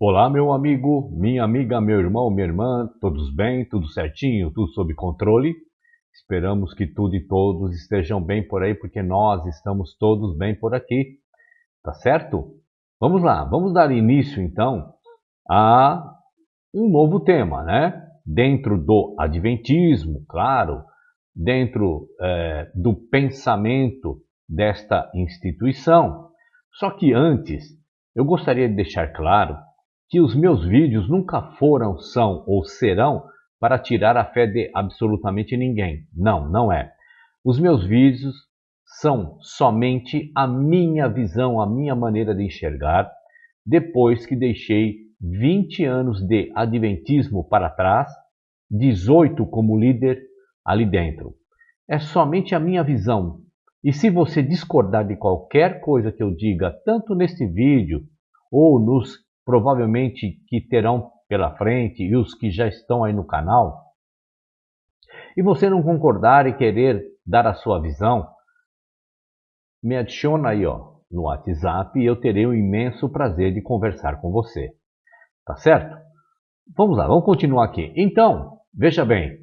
Olá, meu amigo, minha amiga, meu irmão, minha irmã, todos bem, tudo certinho, tudo sob controle? Esperamos que tudo e todos estejam bem por aí, porque nós estamos todos bem por aqui, tá certo? Vamos lá, vamos dar início então a um novo tema, né? Dentro do Adventismo, claro, dentro do pensamento desta instituição. Só que antes, eu gostaria de deixar claro que os meus vídeos nunca foram, são ou serão para tirar a fé de absolutamente ninguém. Não, não é. Os meus vídeos são somente a minha visão, a minha maneira de enxergar, depois que deixei 20 anos de adventismo para trás, 18 como líder ali dentro. É somente a minha visão. E se você discordar de qualquer coisa que eu diga, tanto neste vídeo ou nos provavelmente que terão pela frente e os que já estão aí no canal, e você não concordar e querer dar a sua visão, me adiciona aí no WhatsApp e eu terei o imenso prazer de conversar com você. Tá certo? Vamos lá, vamos continuar aqui. Então, veja bem,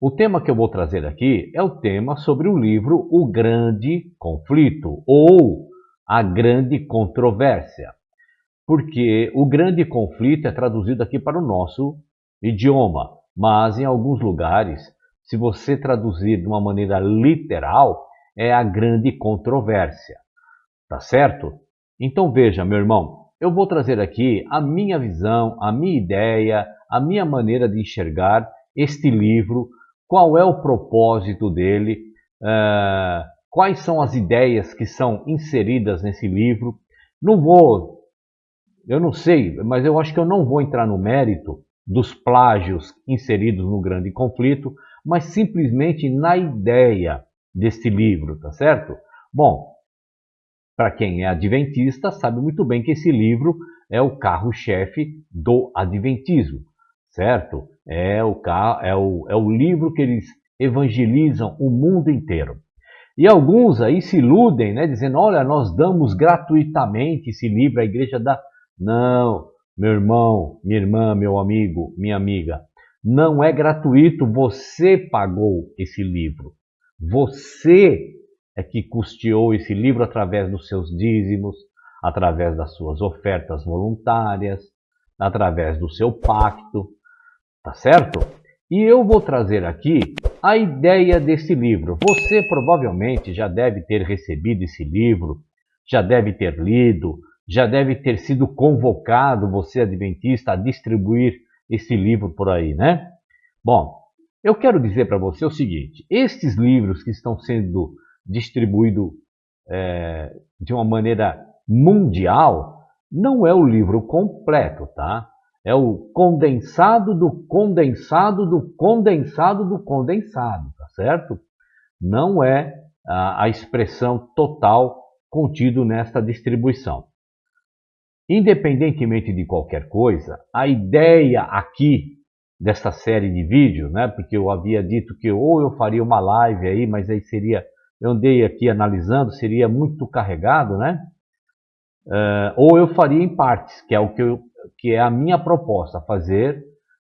o tema que eu vou trazer aqui é o tema sobre o livro O Grande Conflito ou A Grande Controvérsia. Porque o grande conflito é traduzido aqui para o nosso idioma, mas em alguns lugares, se você traduzir de uma maneira literal, é a grande controvérsia. Tá certo? Então veja, meu irmão, eu vou trazer aqui a minha visão, a minha ideia, a minha maneira de enxergar este livro, qual é o propósito dele, quais são as ideias que são inseridas nesse livro. Eu não sei, mas eu acho que eu não vou entrar no mérito dos plágios inseridos no Grande Conflito, mas simplesmente na ideia deste livro, tá certo? Bom, para quem é adventista, sabe muito bem que esse livro é o carro-chefe do adventismo, certo? É o livro que eles evangelizam o mundo inteiro. E alguns aí se iludem, né, dizendo, olha, nós damos gratuitamente esse livro, a igreja dá. Não, meu irmão, minha irmã, meu amigo, minha amiga, não é gratuito, você pagou esse livro. Você é que custeou esse livro através dos seus dízimos, através das suas ofertas voluntárias, através do seu pacto, tá certo? E eu vou trazer aqui a ideia desse livro. Você provavelmente já deve ter recebido esse livro, já deve ter lido, já deve ter sido convocado, você adventista, a distribuir esse livro por aí, né? Bom, eu quero dizer para você o seguinte, estes livros que estão sendo distribuídos de uma maneira mundial, não é o livro completo, tá? É o condensado do condensado do condensado do condensado, tá certo? Não é a expressão total contido nesta distribuição. Independentemente de qualquer coisa, a ideia aqui desta série de vídeos, né? Porque eu havia dito que ou eu faria uma live aí, mas aí seria, eu andei aqui analisando, seria muito carregado, né? Ou eu faria em partes, que é o que é a minha proposta, fazer,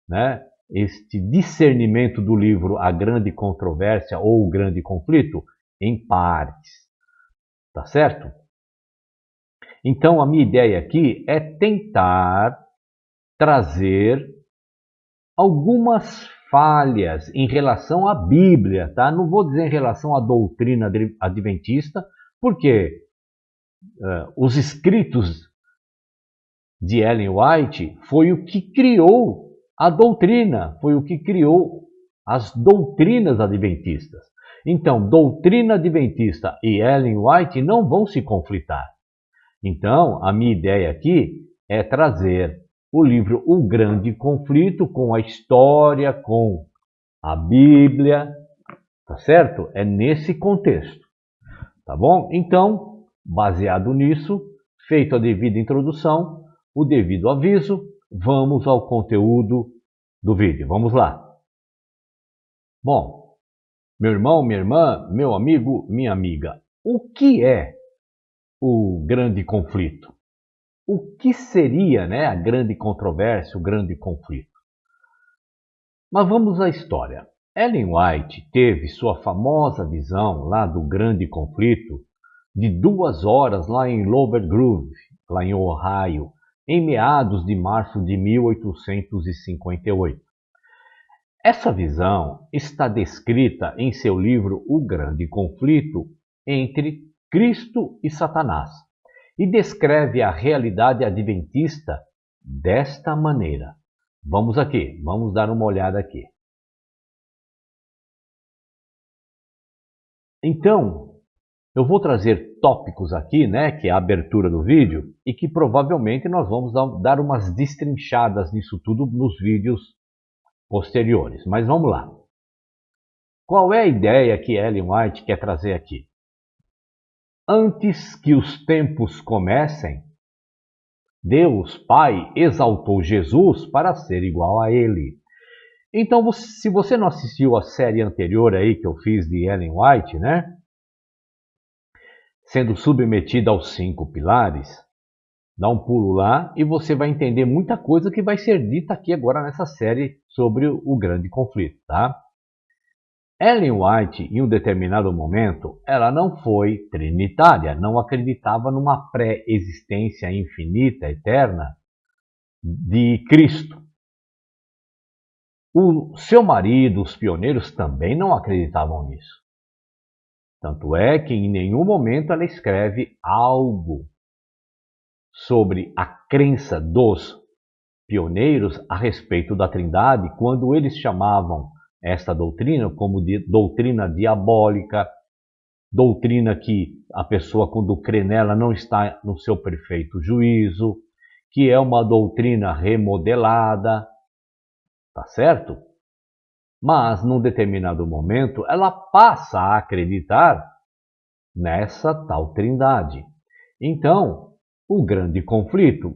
né, este discernimento do livro A Grande Controvérsia ou O Grande Conflito em partes, tá certo? Então a minha ideia aqui é tentar trazer algumas falhas em relação à Bíblia, tá? Não vou dizer em relação à doutrina adventista, porque os escritos de Ellen White foi o que criou a doutrina, foi o que criou as doutrinas adventistas. Então, doutrina adventista e Ellen White não vão se conflitar. Então, a minha ideia aqui é trazer o livro O Grande Conflito com a história, com a Bíblia, tá certo? É nesse contexto, tá bom? Então, baseado nisso, feita a devida introdução, o devido aviso, vamos ao conteúdo do vídeo. Vamos lá. Bom, meu irmão, minha irmã, meu amigo, minha amiga, o que é o grande conflito? o que seria, né, a grande controvérsia, o grande conflito. Mas vamos à história. Ellen White teve sua famosa visão lá do grande conflito de 2 horas lá em Louver Grove, lá em Ohio, em meados de março de 1858. Essa visão está descrita em seu livro O Grande Conflito entre Cristo e Satanás e descreve a realidade adventista desta maneira. Vamos aqui, vamos dar uma olhada aqui. Então, eu vou trazer tópicos aqui, né, que é a abertura do vídeo, e que provavelmente nós vamos dar umas destrinchadas nisso tudo nos vídeos posteriores. Mas vamos lá. Qual é a ideia que Ellen White quer trazer aqui? Antes que os tempos comecem, Deus Pai exaltou Jesus para ser igual a Ele. Então, se você não assistiu a série anterior aí que eu fiz de Ellen White, né? Sendo submetida aos 5 pilares, dá um pulo lá e você vai entender muita coisa que vai ser dita aqui agora nessa série sobre o grande conflito, tá? Ellen White, em um determinado momento, ela não foi trinitária, não acreditava numa pré-existência infinita, eterna de Cristo. O seu marido, os pioneiros, também não acreditavam nisso. Tanto é que em nenhum momento ela escreve algo sobre a crença dos pioneiros a respeito da Trindade, quando eles chamavam esta doutrina como de doutrina diabólica, doutrina que a pessoa, quando crê nela, não está no seu perfeito juízo, que é uma doutrina remodelada, tá certo? Mas, num determinado momento, ela passa a acreditar nessa tal Trindade. Então, o grande conflito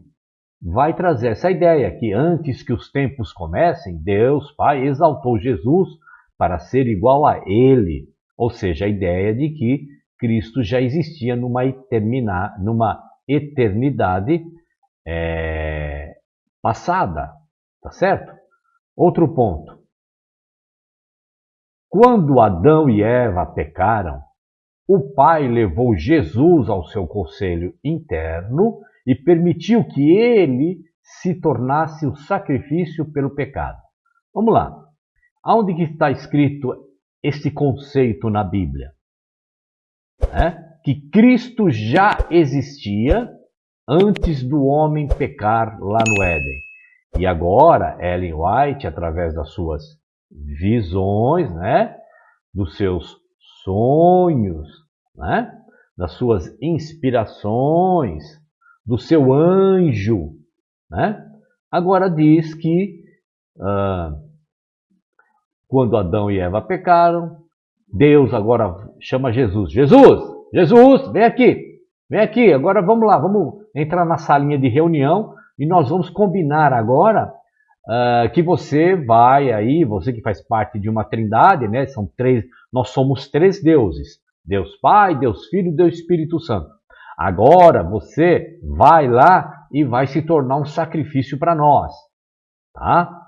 vai trazer essa ideia que antes que os tempos comecem, Deus Pai exaltou Jesus para ser igual a Ele. Ou seja, a ideia de que Cristo já existia numa eternidade passada. Tá certo? Outro ponto. Quando Adão e Eva pecaram, o Pai levou Jesus ao seu conselho interno e permitiu que ele se tornasse o sacrifício pelo pecado. Vamos lá. Aonde que está escrito este conceito na Bíblia? Que Cristo já existia antes do homem pecar lá no Éden. E agora, Ellen White, através das suas visões, né, dos seus sonhos, né, das suas inspirações, do seu anjo, né? Agora diz que quando Adão e Eva pecaram, Deus agora chama Jesus. Jesus, vem aqui, agora vamos lá, vamos entrar na salinha de reunião e nós vamos combinar agora que você vai aí, você que faz parte de uma trindade, né? Nós somos 3 deuses, Deus Pai, Deus Filho e Deus Espírito Santo. Agora você vai lá e vai se tornar um sacrifício para nós, tá?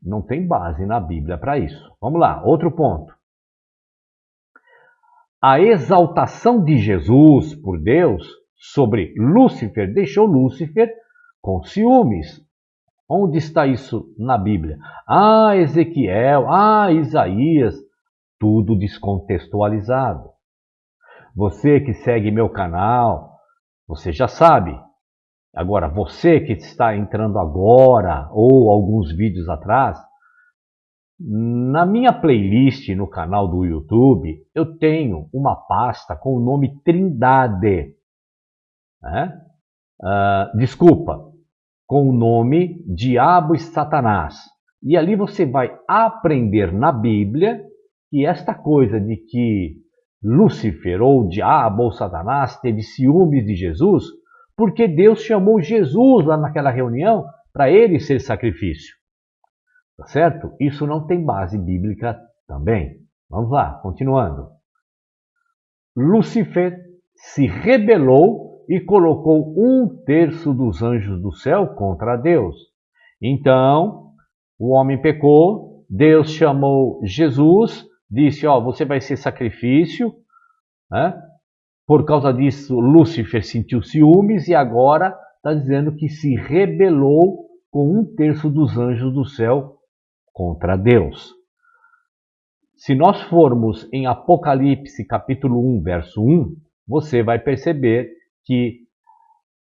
Não tem base na Bíblia para isso. Vamos lá, outro ponto. A exaltação de Jesus por Deus sobre Lúcifer deixou Lúcifer com ciúmes. Onde está isso na Bíblia? Ezequiel, Isaías, tudo descontextualizado. Você que segue meu canal, você já sabe. Agora, você que está entrando agora ou alguns vídeos atrás, na minha playlist no canal do YouTube, eu tenho uma pasta com o nome Trindade. Com o nome Diabo e Satanás. E ali você vai aprender na Bíblia que esta coisa de que Lúcifer ou o Diabo ou Satanás teve ciúmes de Jesus, porque Deus chamou Jesus lá naquela reunião para ele ser sacrifício. Tá certo? Isso não tem base bíblica também. Vamos lá, continuando. Lúcifer se rebelou e colocou 1/3 dos anjos do céu contra Deus. Então, o homem pecou, Deus chamou Jesus, disse, você vai ser sacrifício, né? Por causa disso, Lúcifer sentiu ciúmes e agora está dizendo que se rebelou com 1/3 dos anjos do céu contra Deus. Se nós formos em Apocalipse capítulo 1, verso 1, você vai perceber que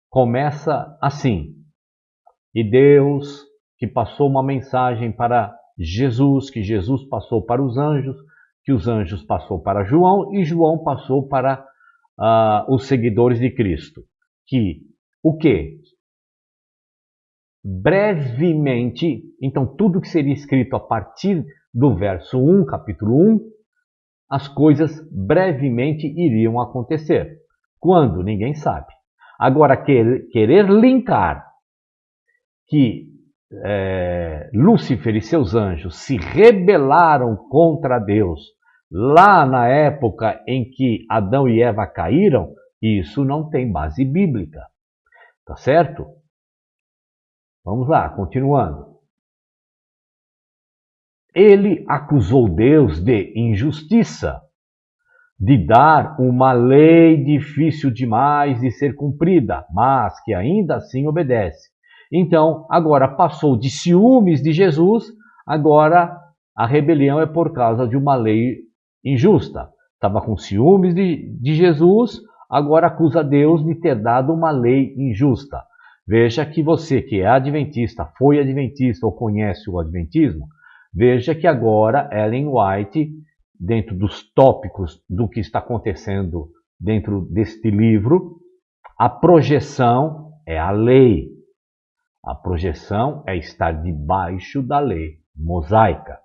começa assim. E Deus, que passou uma mensagem para Jesus, que Jesus passou para os anjos, que os anjos passou para João e João passou para os seguidores de Cristo. Que o quê? Brevemente, então tudo que seria escrito a partir do verso 1, capítulo 1, as coisas brevemente iriam acontecer. Quando? Ninguém sabe. Agora, querer linkar que Lúcifer e seus anjos se rebelaram contra Deus lá na época em que Adão e Eva caíram, isso não tem base bíblica. Tá certo? Vamos lá, continuando. Ele acusou Deus de injustiça, de dar uma lei difícil demais de ser cumprida, mas que ainda assim obedece. Então, agora passou de ciúmes de Jesus, agora a rebelião é por causa de uma lei injusta. Estava com ciúmes de Jesus, agora acusa Deus de ter dado uma lei injusta. Veja que você que é adventista, foi adventista ou conhece o adventismo, veja que agora Ellen White, dentro dos tópicos do que está acontecendo dentro deste livro, a projeção é a lei. A projeção é estar debaixo da lei mosaica.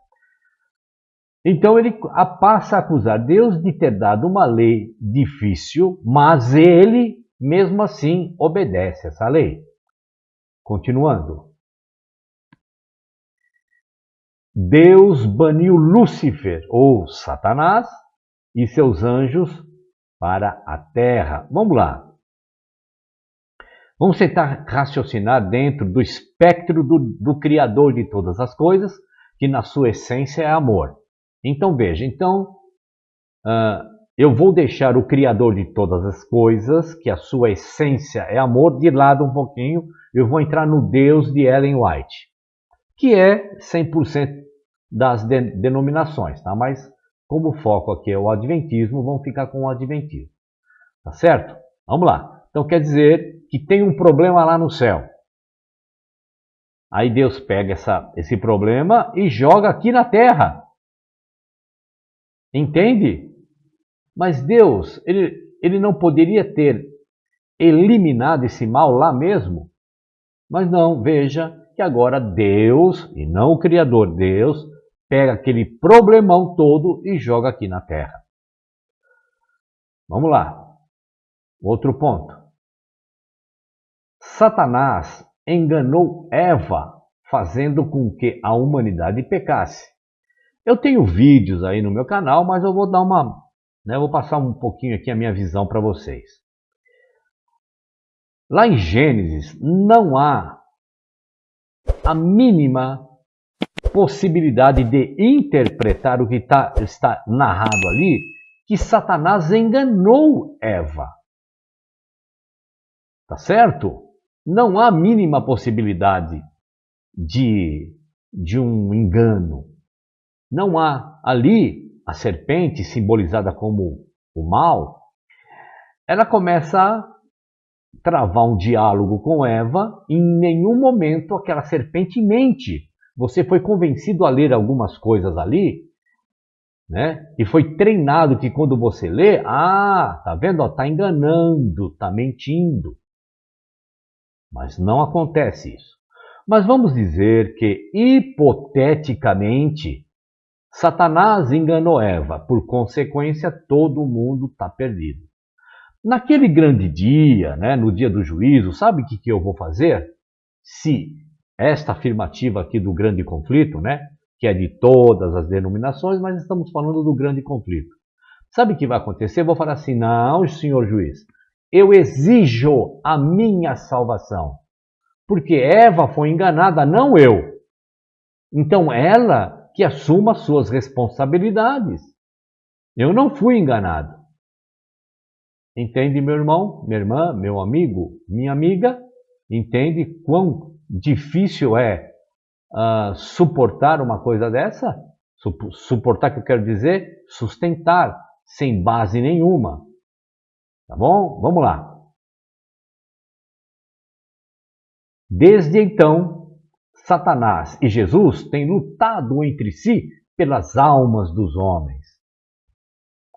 Então ele passa a acusar Deus de ter dado uma lei difícil, mas ele, mesmo assim, obedece essa lei. Continuando. Deus baniu Lúcifer, ou Satanás, e seus anjos para a terra. Vamos lá. Vamos tentar raciocinar dentro do espectro do Criador de todas as coisas, que na sua essência é amor. Então veja, eu vou deixar o Criador de todas as coisas, que a sua essência é amor, de lado um pouquinho. Eu vou entrar no Deus de Ellen White, que é 100% das denominações, tá? Mas como o foco aqui é o adventismo, vamos ficar com o adventismo, tá certo? Vamos lá. Então quer dizer que tem um problema lá no céu. Aí Deus pega esse problema e joga aqui na terra. Entende? Mas Deus, ele não poderia ter eliminado esse mal lá mesmo? Mas não, veja que agora Deus, e não o Criador, Deus, pega aquele problemão todo e joga aqui na terra. Vamos lá. Outro ponto. Satanás enganou Eva, fazendo com que a humanidade pecasse. Eu tenho vídeos aí no meu canal, mas eu vou dar eu vou passar um pouquinho aqui a minha visão para vocês. Lá em Gênesis não há a mínima possibilidade de interpretar o que está narrado ali, que Satanás enganou Eva. Tá certo? Não há a mínima possibilidade de um engano. Não há. Ali, a serpente, simbolizada como o mal, ela começa a travar um diálogo com Eva. Em nenhum momento aquela serpente mente. Você foi convencido a ler algumas coisas ali, né? E foi treinado que quando você lê, tá vendo? Tá enganando, tá mentindo. Mas não acontece isso. Mas vamos dizer que, hipoteticamente, Satanás enganou Eva. Por consequência, todo mundo está perdido. Naquele grande dia, né, no dia do juízo, sabe o que eu vou fazer? Se esta afirmativa aqui do grande conflito, né, que é de todas as denominações, mas estamos falando do grande conflito. Sabe o que vai acontecer? Eu vou falar assim, não, senhor juiz, eu exijo a minha salvação. Porque Eva foi enganada, não eu. Então ela que assuma suas responsabilidades. Eu não fui enganado. Entende, meu irmão, minha irmã, meu amigo, minha amiga? Entende quão difícil é suportar uma coisa dessa? Suportar, que eu quero dizer, sustentar, sem base nenhuma. Tá bom? Vamos lá. Desde então, Satanás e Jesus têm lutado entre si pelas almas dos homens.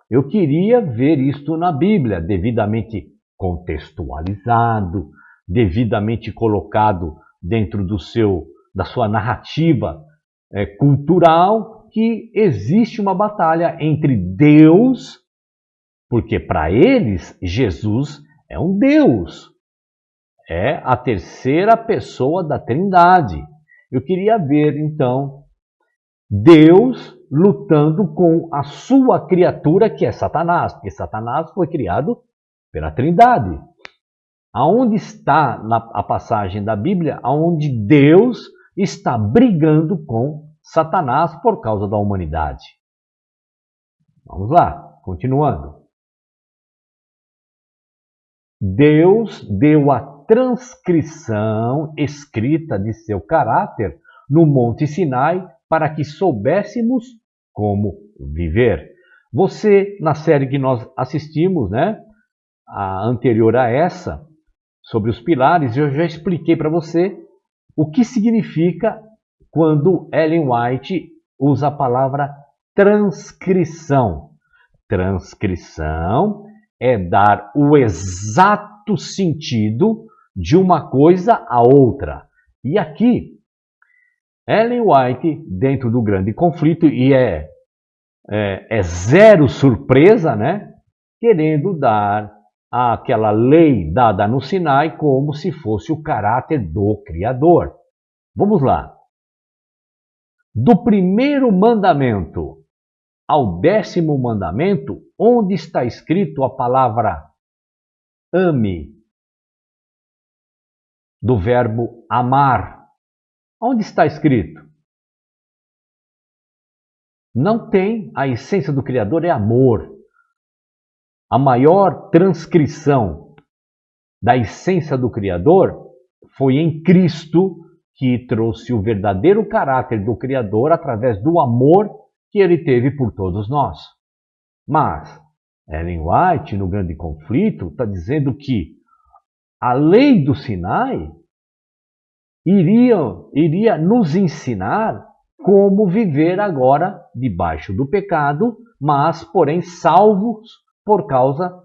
Eu queria ver isto na Bíblia, devidamente contextualizado, devidamente colocado dentro da sua narrativa cultural, que existe uma batalha entre Deus, porque para eles Jesus é um Deus, é a terceira pessoa da Trindade. Eu queria ver então Deus lutando com a sua criatura, que é Satanás, porque Satanás foi criado pela Trindade. Aonde está a passagem da Bíblia onde Deus está brigando com Satanás por causa da humanidade? Vamos lá, continuando. Deus deu a transcrição escrita de seu caráter no Monte Sinai para que soubéssemos como viver. Você, na série que nós assistimos, né, a anterior a essa, sobre os pilares, eu já expliquei para você o que significa quando Ellen White usa a palavra transcrição. Transcrição é dar o exato sentido de uma coisa a outra. E aqui, Ellen White, dentro do grande conflito, e é zero surpresa, né? Querendo dar aquela lei dada no Sinai como se fosse o caráter do Criador. Vamos lá. Do primeiro mandamento ao 10º mandamento, onde está escrito a palavra ame, do verbo amar? Onde está escrito? Não tem. A essência do Criador é amor. A maior transcrição da essência do Criador foi em Cristo, que trouxe o verdadeiro caráter do Criador através do amor que ele teve por todos nós. Mas Ellen White, no grande conflito, está dizendo que a lei do Sinai iria nos ensinar como viver agora debaixo do pecado, mas, porém, salvos por causa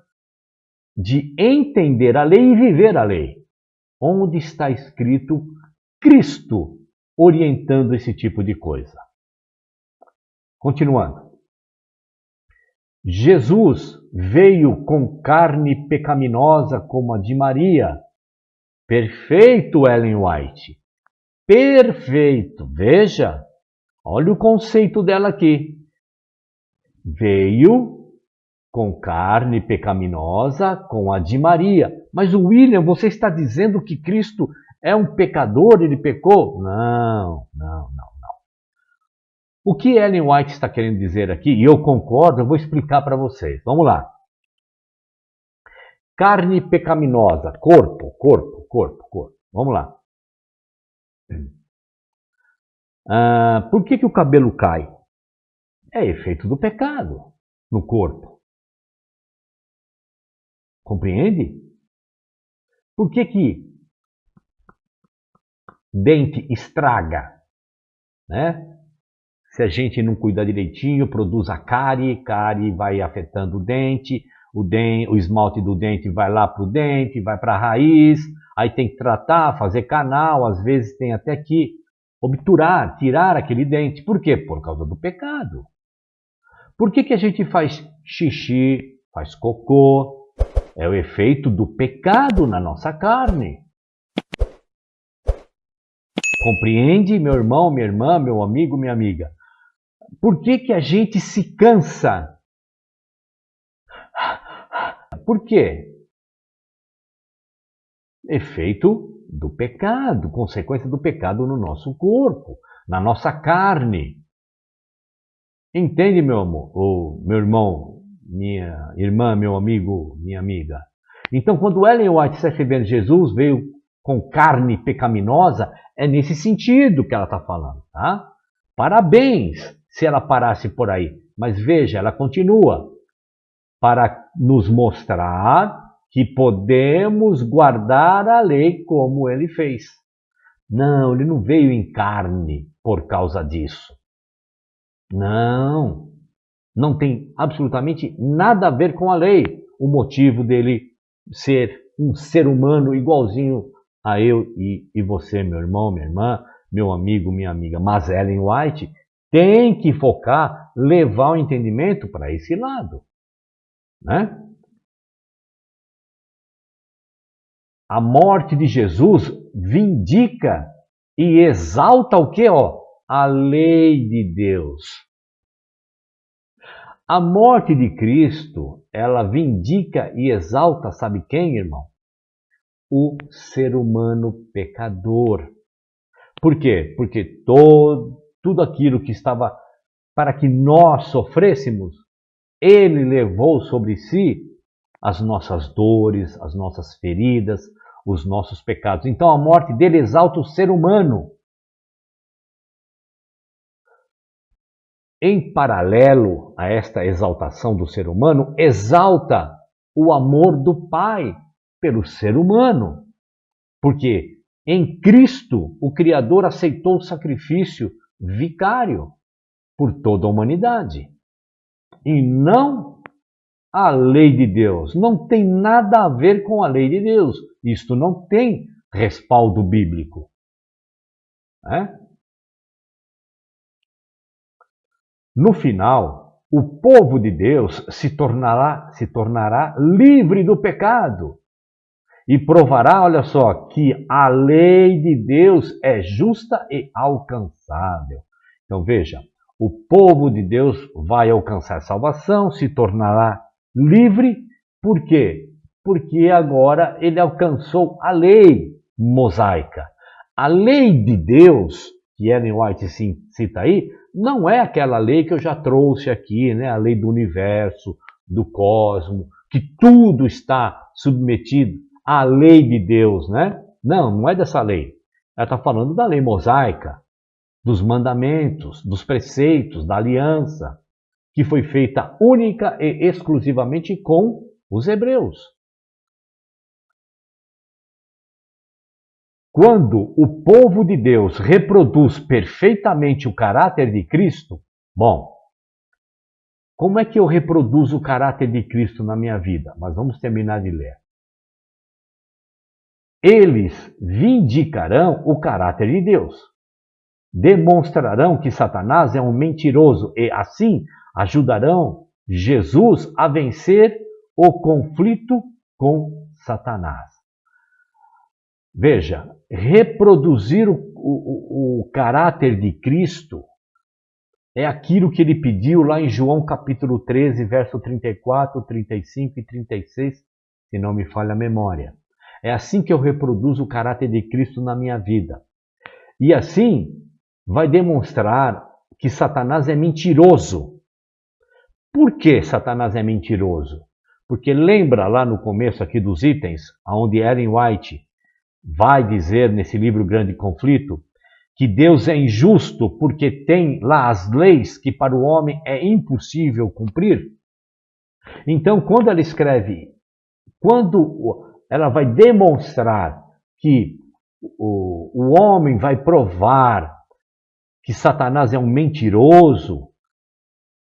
de entender a lei e viver a lei. Onde está escrito Cristo orientando esse tipo de coisa? Continuando. Jesus veio com carne pecaminosa como a de Maria. Perfeito, Ellen White. Perfeito. Veja, olha o conceito dela aqui. Veio com carne pecaminosa como a de Maria. Mas, William, você está dizendo que Cristo é um pecador, ele pecou? Não. O que Ellen White está querendo dizer aqui, e eu concordo, eu vou explicar para vocês. Vamos lá. Carne pecaminosa, corpo. Vamos lá. Por que o cabelo cai? É efeito do pecado no corpo. Compreende? Por que dente estraga? Né? Se a gente não cuidar direitinho, produz a cárie vai afetando o dente, o esmalte do dente vai lá para o dente, vai para a raiz, aí tem que tratar, fazer canal, às vezes tem até que obturar, tirar aquele dente. Por quê? Por causa do pecado. Por que a gente faz xixi, faz cocô? É o efeito do pecado na nossa carne. Compreende, meu irmão, minha irmã, meu amigo, minha amiga? Por que a gente se cansa? Por quê? Efeito do pecado, consequência do pecado no nosso corpo, na nossa carne. Entende, meu amor, ou meu irmão, minha irmã, meu amigo, minha amiga? Então, quando Ellen White está escrevendo Jesus veio com carne pecaminosa, é nesse sentido que ela está falando, tá? Parabéns se ela parasse por aí. Mas veja, ela continua para nos mostrar que podemos guardar a lei como ele fez. Não, ele não veio em carne por causa disso. Não, não tem absolutamente nada a ver com a lei. O motivo dele ser um ser humano igualzinho a eu e você, meu irmão, minha irmã, meu amigo, minha amiga. Mas Ellen White tem que focar, levar o entendimento para esse lado, né? A morte de Jesus vindica e exalta o quê? A lei de Deus. A morte de Cristo, ela vindica e exalta, sabe quem, irmão? O ser humano pecador. Por quê? Porque tudo aquilo que estava para que nós sofrêssemos, ele levou sobre si as nossas dores, as nossas feridas, os nossos pecados. Então a morte dele exalta o ser humano. Em paralelo a esta exaltação do ser humano, exalta o amor do Pai pelo ser humano. Porque em Cristo o Criador aceitou o sacrifício vicário por toda a humanidade. E não a lei de Deus. Não tem nada a ver com a lei de Deus. Isto não tem respaldo bíblico. No final, o povo de Deus se tornará livre do pecado e provará, olha só, que a lei de Deus é justa e alcançável. Então veja, o povo de Deus vai alcançar salvação, se tornará livre, por quê? Porque agora ele alcançou a lei mosaica. A lei de Deus, que Ellen White cita aí, não é aquela lei que eu já trouxe aqui, né? A lei do universo, do cosmos, que tudo está submetido à lei de Deus, né? Não é dessa lei. Ela está falando da lei mosaica, dos mandamentos, dos preceitos, da aliança, que foi feita única e exclusivamente com os hebreus. Quando o povo de Deus reproduz perfeitamente o caráter de Cristo, bom, como é que eu reproduzo o caráter de Cristo na minha vida? Mas vamos terminar de ler. Eles vindicarão o caráter de Deus. Demonstrarão que Satanás é um mentiroso e, assim, ajudarão Jesus a vencer o conflito com Satanás. Veja, reproduzir o caráter de Cristo é aquilo que ele pediu lá em João capítulo 13, verso 34, 35 e 36, se não me falha a memória. É assim que eu reproduzo o caráter de Cristo na minha vida. E assim vai demonstrar que Satanás é mentiroso. Por que Satanás é mentiroso? Porque lembra lá no começo aqui dos itens, onde Ellen White vai dizer nesse livro Grande Conflito, que Deus é injusto porque tem lá as leis que para o homem é impossível cumprir. Então, quando ela escreve, quando ela vai demonstrar que o homem vai provar que Satanás é um mentiroso,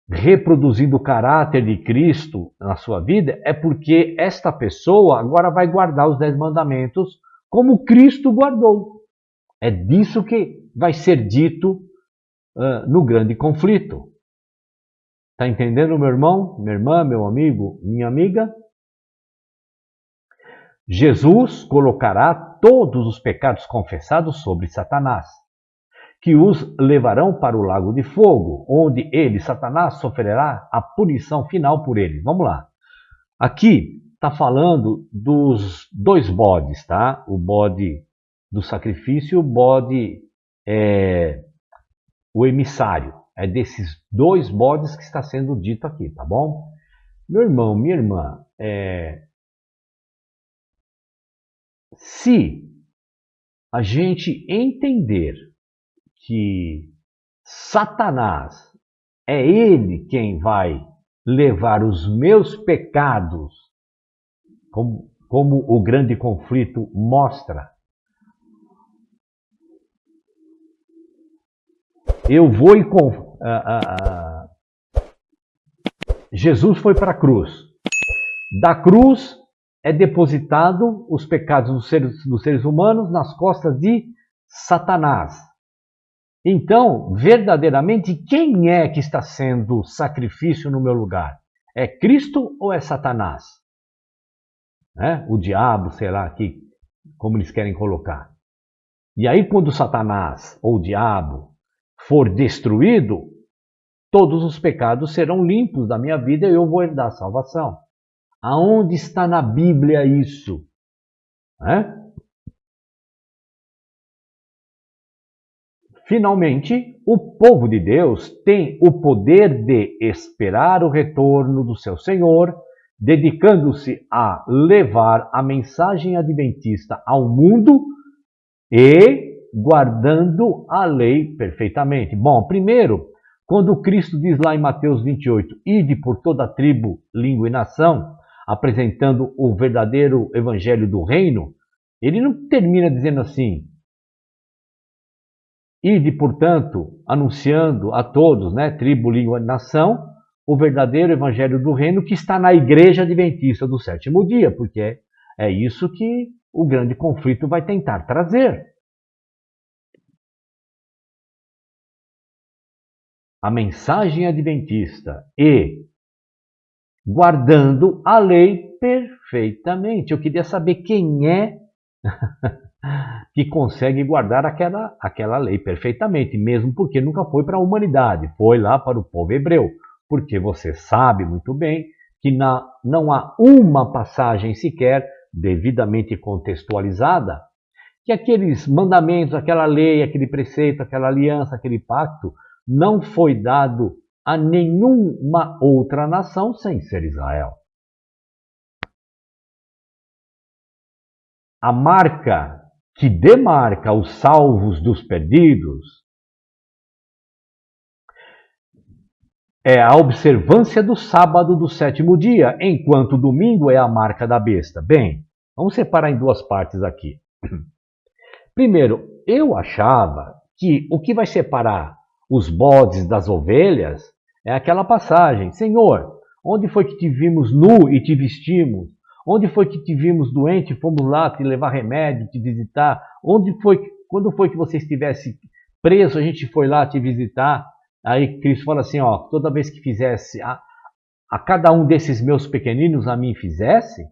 reproduzindo o caráter de Cristo na sua vida, é porque esta pessoa agora vai guardar os 10 mandamentos como Cristo guardou. É disso que vai ser dito no grande conflito. Está entendendo, meu irmão, minha irmã, meu amigo, minha amiga? Jesus colocará todos os pecados confessados sobre Satanás, que os levarão para o lago de fogo, onde ele, Satanás, sofrerá a punição final por eles. Vamos lá. Aqui, está falando dos dois bodes, tá? O bode do sacrifício e o bode, o emissário. É desses dois bodes que está sendo dito aqui, tá bom? Meu irmão, minha irmã, se a gente entender que Satanás é ele quem vai levar os meus pecados, como o grande conflito mostra, eu vou e Jesus foi para a cruz. Da cruz é depositado os pecados dos seres humanos nas costas de Satanás. Então, verdadeiramente, quem é que está sendo sacrifício no meu lugar? É Cristo ou é Satanás? O diabo, sei lá, como eles querem colocar. E aí, quando Satanás ou o diabo for destruído, todos os pecados serão limpos da minha vida e eu vou herdar a salvação. Aonde está na Bíblia isso? Finalmente, o povo de Deus tem o poder de esperar o retorno do seu Senhor, dedicando-se a levar a mensagem adventista ao mundo e guardando a lei perfeitamente. Bom, primeiro, quando Cristo diz lá em Mateus 28, ide por toda a tribo, língua e nação, apresentando o verdadeiro evangelho do reino, ele não termina dizendo assim, ide, portanto, anunciando a todos, tribo, língua e nação, o verdadeiro evangelho do reino que está na igreja adventista do sétimo dia, porque é isso que o grande conflito vai tentar trazer. A mensagem adventista e guardando a lei perfeitamente. Eu queria saber quem é que consegue guardar aquela lei perfeitamente, mesmo porque nunca foi para a humanidade, foi lá para o povo hebreu. Porque você sabe muito bem que não há uma passagem sequer devidamente contextualizada que aqueles mandamentos, aquela lei, aquele preceito, aquela aliança, aquele pacto não foi dado a nenhuma outra nação sem ser Israel. A marca que demarca os salvos dos perdidos é a observância do sábado do sétimo dia, enquanto o domingo é a marca da besta. Bem, vamos separar em duas partes aqui. Primeiro, eu achava que o que vai separar os bodes das ovelhas é aquela passagem. Senhor, onde foi que te vimos nu e te vestimos? Onde foi que te vimos doente e fomos lá te levar remédio, te visitar? Quando foi que você estivesse preso, a gente foi lá te visitar? Aí Cristo fala assim, toda vez que fizesse a cada um desses meus pequeninos a mim fizesse,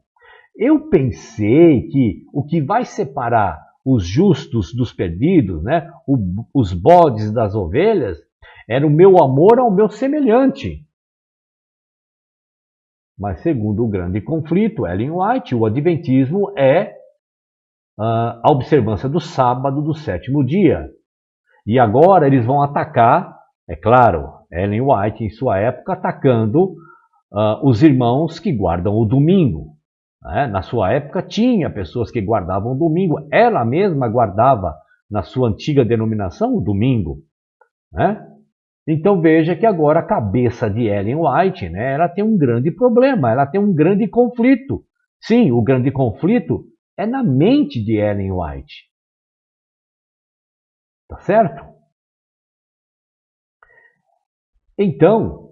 eu pensei que o que vai separar os justos dos perdidos, os bodes das ovelhas, era o meu amor ao meu semelhante. Mas segundo o grande conflito, Ellen White, o adventismo é a observância do sábado do sétimo dia. E agora eles vão atacar, é claro, Ellen White em sua época atacando os irmãos que guardam o domingo. Na sua época tinha pessoas que guardavam o domingo, ela mesma guardava na sua antiga denominação o domingo. Então veja que agora a cabeça de Ellen White, ela tem um grande problema, ela tem um grande conflito. Sim, o grande conflito é na mente de Ellen White. Tá certo? Então,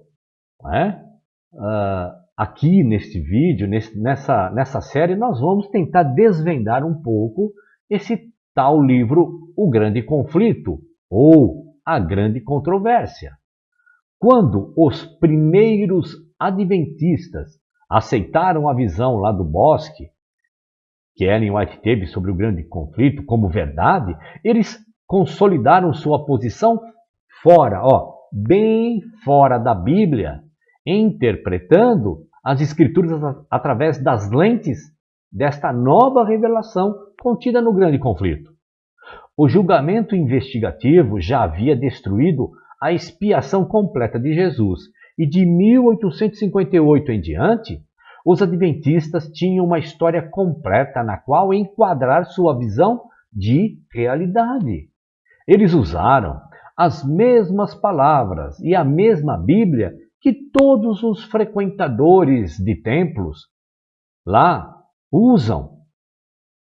aqui neste vídeo, nessa série, nós vamos tentar desvendar um pouco esse tal livro, O Grande Conflito, ou A Grande Controvérsia. Quando os primeiros adventistas aceitaram a visão lá do bosque, que Ellen White teve sobre o grande conflito como verdade, eles consolidaram sua posição bem fora da Bíblia, interpretando as Escrituras através das lentes desta nova revelação contida no grande conflito. O julgamento investigativo já havia destruído a expiação completa de Jesus, e de 1858 em diante, os adventistas tinham uma história completa na qual enquadrar sua visão de realidade. Eles usaram as mesmas palavras e a mesma Bíblia que todos os frequentadores de templos lá usam,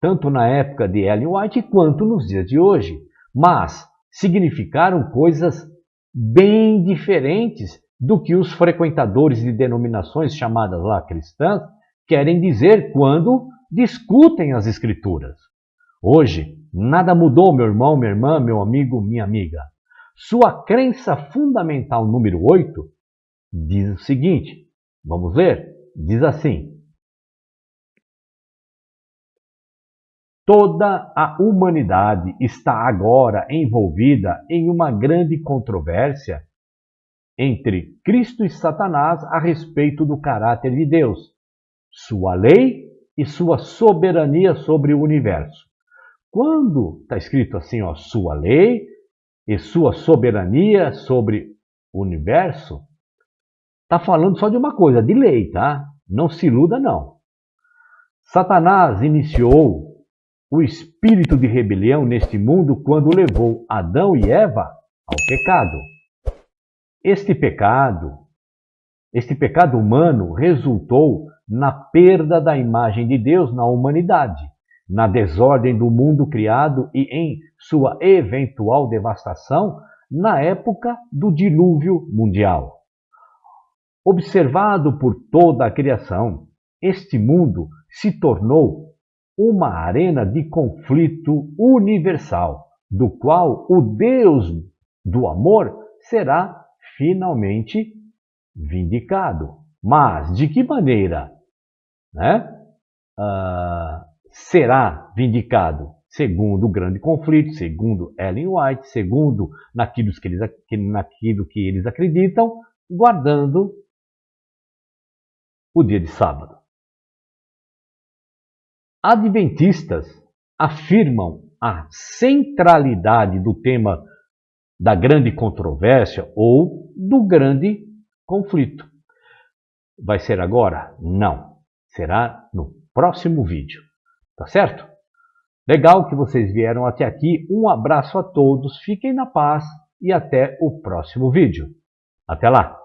tanto na época de Ellen White quanto nos dias de hoje, mas significaram coisas bem diferentes do que os frequentadores de denominações chamadas lá cristãs querem dizer quando discutem as Escrituras. Hoje, nada mudou, meu irmão, minha irmã, meu amigo, minha amiga. Sua crença fundamental número 8 diz o seguinte, vamos ler? Diz assim: toda a humanidade está agora envolvida em uma grande controvérsia entre Cristo e Satanás a respeito do caráter de Deus, sua lei e sua soberania sobre o universo. Quando está escrito assim, ó, sua lei e sua soberania sobre o universo, está falando só de uma coisa, de lei, tá? Não se iluda, não. Satanás iniciou o espírito de rebelião neste mundo quando levou Adão e Eva ao pecado. Este pecado humano resultou na perda da imagem de Deus na humanidade, na desordem do mundo criado e em sua eventual devastação na época do dilúvio mundial. Observado por toda a criação, este mundo se tornou uma arena de conflito universal, do qual o Deus do amor será finalmente vindicado. Mas de que maneira, né? Será vindicado? Segundo o grande conflito, segundo Ellen White, segundo naquilo que eles acreditam, guardando o dia de sábado. Adventistas afirmam a centralidade do tema da grande controvérsia ou do grande conflito. Vai ser agora? Não. Será no próximo vídeo. Tá certo? Legal que vocês vieram até aqui. Um abraço a todos, fiquem na paz e até o próximo vídeo. Até lá!